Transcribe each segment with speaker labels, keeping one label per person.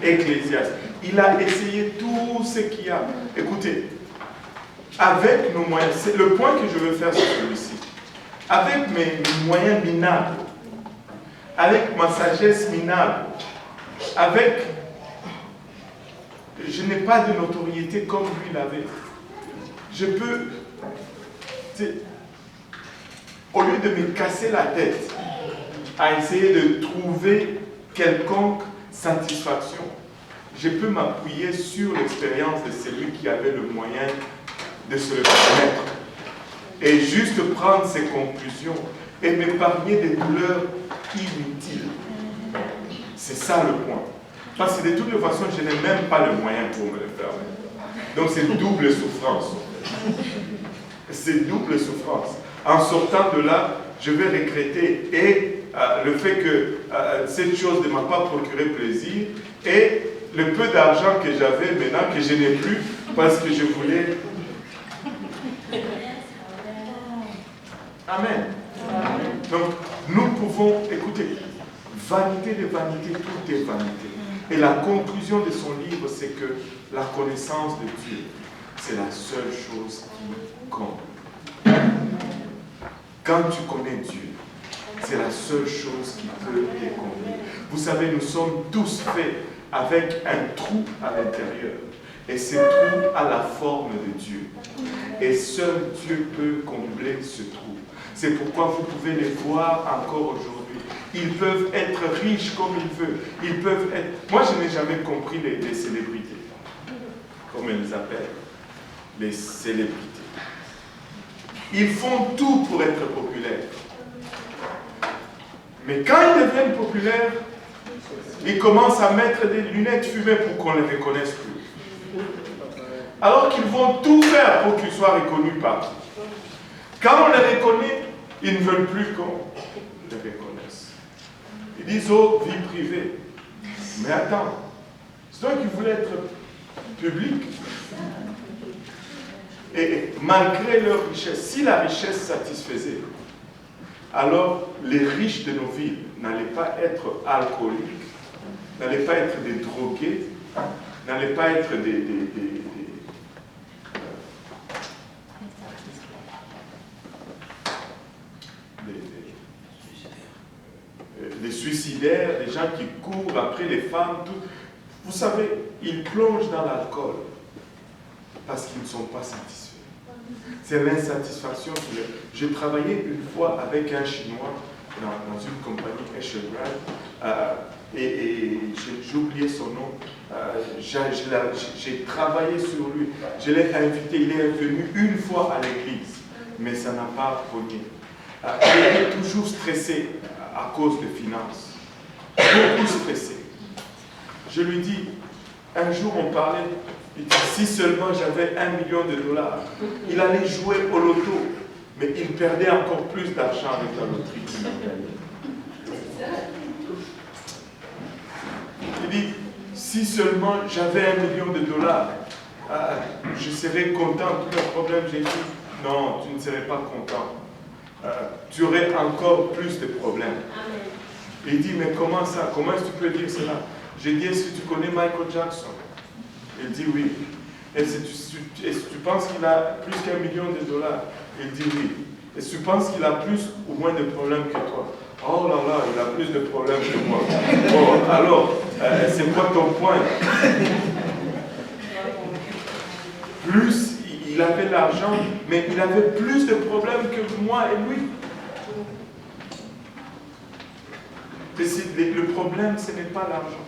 Speaker 1: Ecclésiaste. Il a essayé tout ce qu'il y a. Écoutez, avec nos moyens, c'est le point que je veux faire sur celui-ci. Avec mes moyens minables, avec ma sagesse minable, avec... Je n'ai pas de notoriété comme lui l'avait. Je peux... Au lieu de me casser la tête à essayer de trouver quelconque satisfaction, je peux m'appuyer sur l'expérience de celui qui avait le moyen de se le permettre et juste prendre ses conclusions et m'épargner des douleurs inutiles. C'est ça le point. Parce que de toute façon, je n'ai même pas le moyen pour me le faire. Donc c'est double souffrance. C'est double souffrance. En sortant de là, je vais regretter et le fait que cette chose ne m'a pas procuré plaisir et le peu d'argent que j'avais maintenant que je n'ai plus parce que je voulais... Amen. Donc, nous pouvons, écoutez, vanité de vanité, tout est vanité. Et la conclusion de son livre, c'est que la connaissance de Dieu, c'est la seule chose qui compte. Quand tu connais Dieu, c'est la seule chose qui peut te convenir. Vous savez, nous sommes tous faits avec un trou à l'intérieur. Et ce trou a la forme de Dieu. Et seul Dieu peut combler ce trou. C'est pourquoi vous pouvez les voir encore aujourd'hui. Ils peuvent être riches comme ils veulent. Ils peuvent être... Moi, je n'ai jamais compris les célébrités. Comme elles les appellent. Les célébrités. Ils font tout pour être populaires. Mais quand ils deviennent populaires, ils commencent à mettre des lunettes fumées pour qu'on les reconnaisse plus. Alors qu'ils vont tout faire pour qu'ils soient reconnus partout. Quand on les reconnaît, ils ne veulent plus qu'on les reconnaisse. Ils disent, oh, vie privée. Mais attends, c'est toi qui voulais être public. Et malgré leur richesse, si la richesse satisfaisait, alors les riches de nos villes n'allaient pas être alcooliques, n'allaient pas être des drogués, n'allaient pas être des suicidaires, des gens qui courent après les femmes. Tout. Vous savez, ils plongent dans l'alcool parce qu'ils ne sont pas satisfaits. C'est l'insatisfaction. J'ai travaillé une fois avec un Chinois dans une compagnie Eschelbrand et j'ai oublié son nom. J'ai travaillé sur lui. Je l'ai invité. Il est venu une fois à l'église, mais ça n'a pas pogné. Il était toujours stressé à cause des finances. Beaucoup stressé. Je lui dis, un jour on parlait, il dit, si seulement j'avais $1 million, il allait jouer au loto, mais il perdait encore plus d'argent avec la loterie qu'il a gagné. Il dit, si seulement j'avais $1 million, je serais content, tous les problèmes, j'ai dit, non, tu ne serais pas content. Tu aurais encore plus de problèmes. Il dit, mais comment ça? Comment est-ce que tu peux dire cela? J'ai dit, est-ce que tu connais Michael Jackson? Il dit oui. Est-ce que tu penses qu'il a plus qu'$1 million? Il dit oui. Est-ce que tu penses qu'il a plus ou moins de problèmes que toi? Oh là là, il a plus de problèmes que moi. Bon, alors, c'est quoi ton point? Plus, il avait l'argent, mais il avait plus de problèmes que moi et lui. Le problème, ce n'est pas l'argent.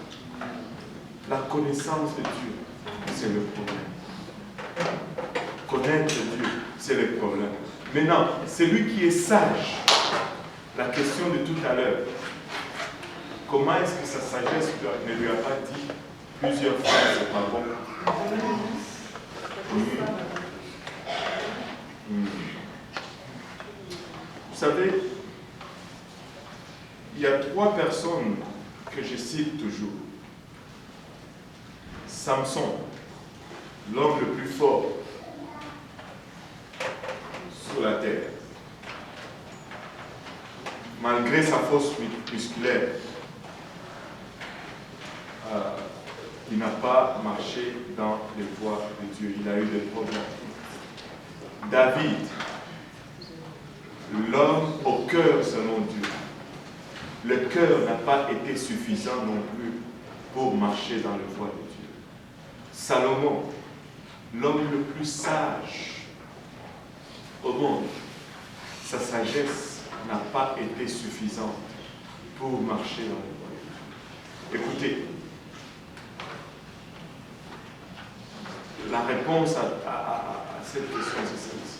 Speaker 1: La connaissance de Dieu, c'est le problème. Connaître Dieu, c'est le problème. Maintenant, celui qui est sage, la question de tout à l'heure, comment est-ce que sa sagesse ne lui a pas dit plusieurs fois, c'est pas bon? Vous savez, il y a 3 personnes que je cite toujours. Samson, l'homme le plus fort sur la terre. Malgré sa force musculaire, qui n'a pas marché dans les voies de Dieu. Il a eu des problèmes. David, l'homme au cœur selon Dieu. Le cœur n'a pas été suffisant non plus pour marcher dans les voies de Dieu. Salomon, l'homme le plus sage au monde, sa sagesse n'a pas été suffisante pour marcher dans les voies de Dieu. Écoutez, la réponse à cette question, c'est celle-ci.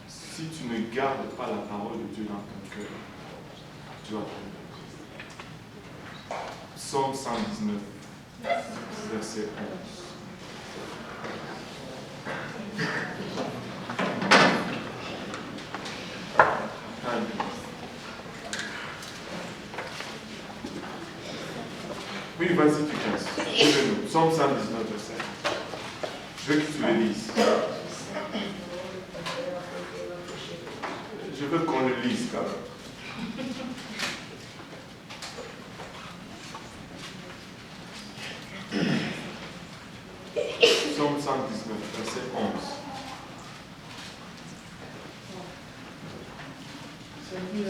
Speaker 1: Si tu ne gardes pas la parole de Dieu dans ton cœur, tu vas tomber. Psaume 119, verset 11. Oui, vas-y, tu casses. Psaume 119, verset 11. Je veux que tu le lises. Je veux qu'on le lise quand même. Psaume 119, verset 11.
Speaker 2: Ça dit,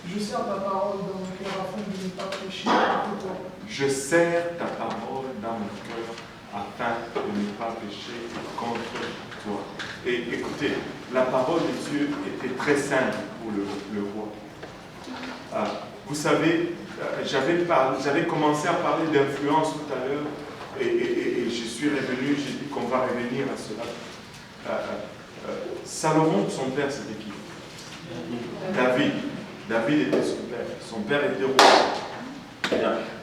Speaker 2: je sers ta parole dans mon cœur afin de ne pas pécher contre toi.
Speaker 1: Je serre ta parole dans mon cœur afin de ne pas pécher contre toi. Et écoutez, la parole de Dieu était très simple pour le roi. Vous savez, j'avais commencé à parler d'influence tout à l'heure et je suis revenu, j'ai dit qu'on va revenir à cela. Salomon, son père, c'était qui? David. David était son père. Son père était roi.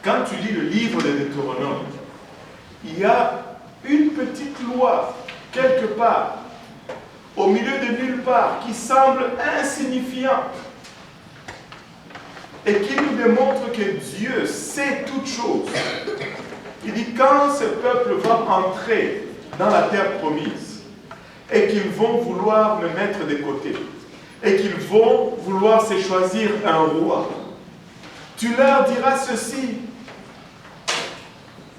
Speaker 1: Quand tu lis le livre de Deutéronome, il y a une petite loi, quelque part, au milieu de nulle part, qui semble insignifiante et qui nous démontre que Dieu sait toutes choses. Il dit, quand ce peuple va entrer dans la terre promise et qu'ils vont vouloir me mettre de côté et qu'ils vont vouloir se choisir un roi, tu leur diras ceci,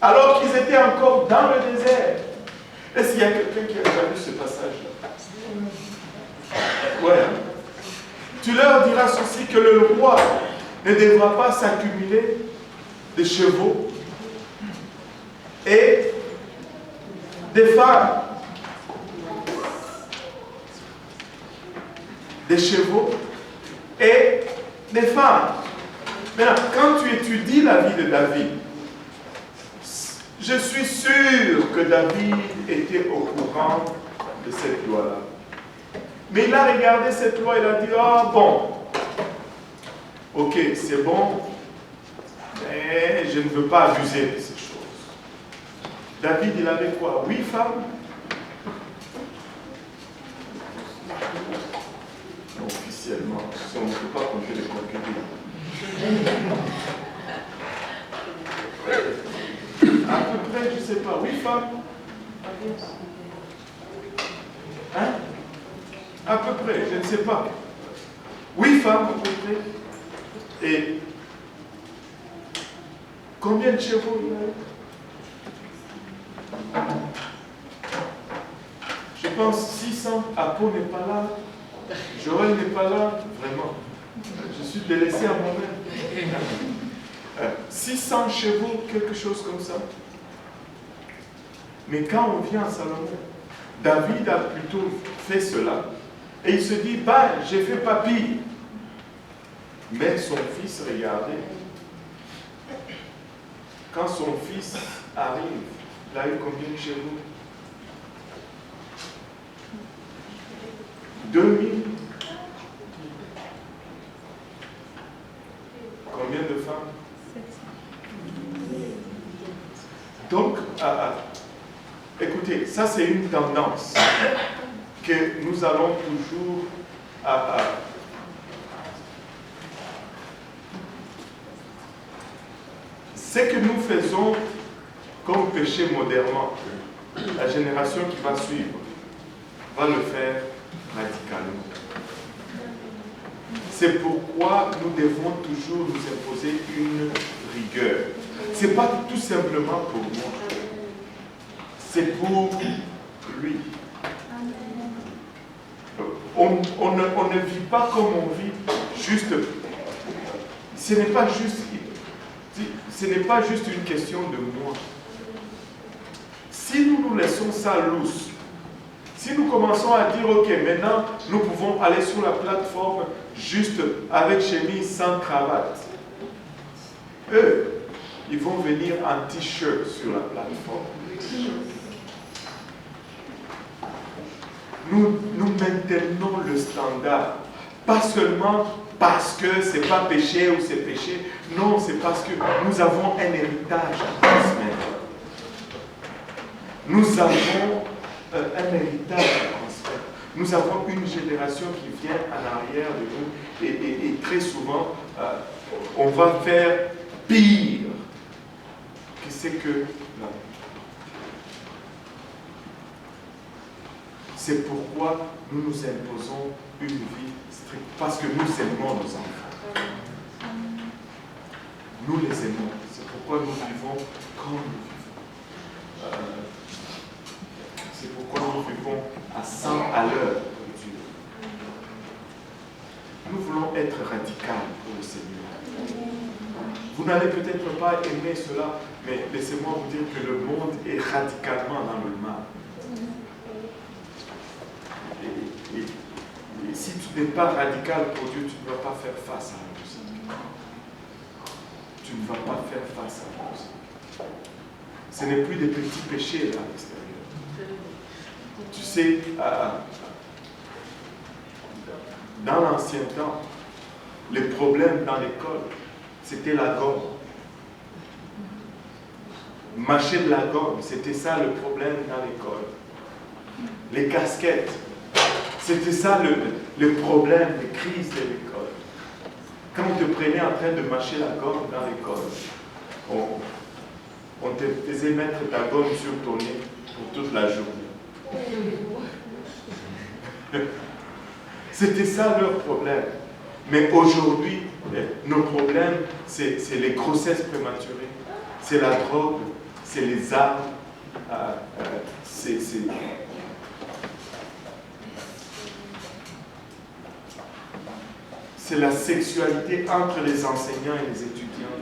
Speaker 1: alors qu'ils étaient encore dans le désert. Est-ce qu'il y a quelqu'un qui a déjà lu ce passage-là? Ouais. Tu leur diras ceci, que le roi ne devra pas s'accumuler des chevaux et des femmes. Des chevaux et des femmes. Maintenant, quand tu étudies la vie de David, je suis sûr que David était au courant de cette loi-là. Mais il a regardé cette loi et il a dit, ah bon, ok, c'est bon, mais je ne veux pas abuser de ces choses. David, il avait quoi? 8 femmes? Non, officiellement, si on ne peut pas compter les concubines. À peu près, je ne sais pas, 8 femmes? Hein? À peu près, je ne sais pas. 8 femmes à peu près. Et combien de chevaux il a eu? Je pense 600. Apo n'est pas là. Joël n'est pas là. Vraiment. Je suis délaissé à moi-même. 600 chevaux, quelque chose comme ça. Mais quand on vient à Salomon, David a plutôt fait cela. Et il se dit, bah, j'ai fait pas pire. Mais son fils, regardez, quand son fils arrive, il a eu combien de chevaux? 2000. Combien de femmes? Donc, écoutez, ça c'est une tendance que nous allons toujours ce que nous faisons comme péché modérément, la génération qui va suivre va le faire radicalement. C'est pourquoi nous devons toujours nous imposer une rigueur. Ce n'est pas tout simplement pour moi. C'est pour lui. On ne vit pas comme on vit juste. Ce n'est pas juste une question de moi. Si nous nous laissons ça lousse, si nous commençons à dire, ok, maintenant, nous pouvons aller sur la plateforme juste avec chemise sans cravate, eux, ils vont venir en t-shirt sur la plateforme. Nous maintenons le standard, pas seulement parce que ce n'est pas péché ou c'est péché, non, c'est parce que nous avons un héritage à transmettre. Nous avons un héritage à transmettre. Nous avons une génération qui vient en arrière de nous et très souvent, on va faire pire que ce que... C'est pourquoi nous nous imposons une vie stricte, parce que nous aimons nos enfants. Nous les aimons. C'est pourquoi nous vivons comme nous vivons. C'est pourquoi nous vivons à 100 à l'heure pour Dieu. Nous voulons être radicaux pour le Seigneur. Vous n'allez peut-être pas aimer cela, mais laissez-moi vous dire que le monde est radicalement dans le mal. Et si tu n'es pas radical pour Dieu, tu ne vas pas faire face à la musique. Tu ne vas pas faire face à la musique. Ce n'est plus des petits péchés là à l'extérieur. Tu sais, dans l'ancien temps, les problèmes dans l'école, c'était la gomme. Mâcher de la gomme, c'était ça le problème dans l'école. Les casquettes, c'était ça le problème, les crises de l'école. Quand on te prenait en train de mâcher la gomme dans l'école, on te faisait mettre ta gomme sur ton nez pour toute la journée. C'était ça leur problème. Mais aujourd'hui, nos problèmes, c'est les grossesses prématurées, c'est la drogue, c'est les armes, c'est la sexualité entre les enseignants et les étudiants.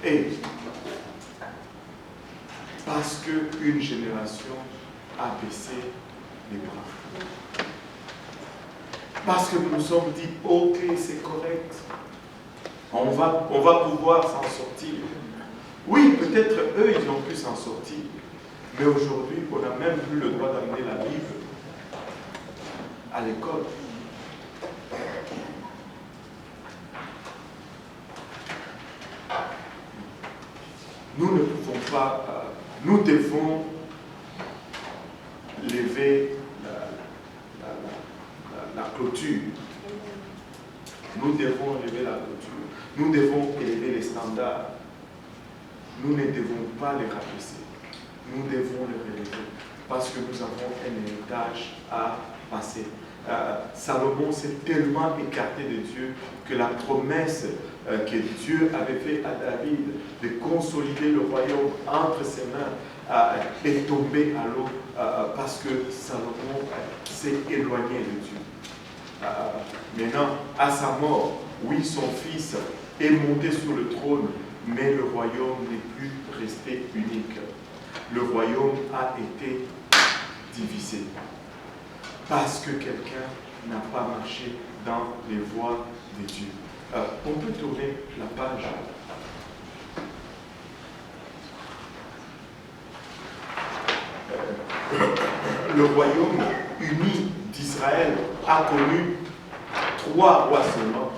Speaker 1: Et parce qu'une génération a baissé les bras. Parce que nous nous sommes dit, ok, c'est correct. On va pouvoir s'en sortir. Oui, peut-être eux, ils ont pu s'en sortir. Mais aujourd'hui, on n'a même plus le droit d'amener la Bible à l'école. Nous ne pouvons pas, nous devons lever la clôture. Nous devons lever la clôture. Nous devons élever les standards. Nous ne devons pas les rabaisser. Nous devons les relever parce que nous avons un héritage à passer. Salomon s'est tellement écarté de Dieu que la promesse que Dieu avait faite à David de consolider le royaume entre ses mains est tombée à l'eau parce que Salomon s'est éloigné de Dieu. Maintenant, à sa mort, oui, son fils est monté sur le trône, mais le royaume n'est plus resté unique. Le royaume a été divisé. Parce que quelqu'un n'a pas marché dans les voies de Dieu. On peut tourner la page. Le royaume uni d'Israël a connu 3 rois seulement.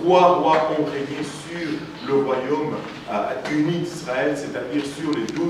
Speaker 1: 3 rois ont régné sur le royaume uni d'Israël, c'est-à-dire sur les 12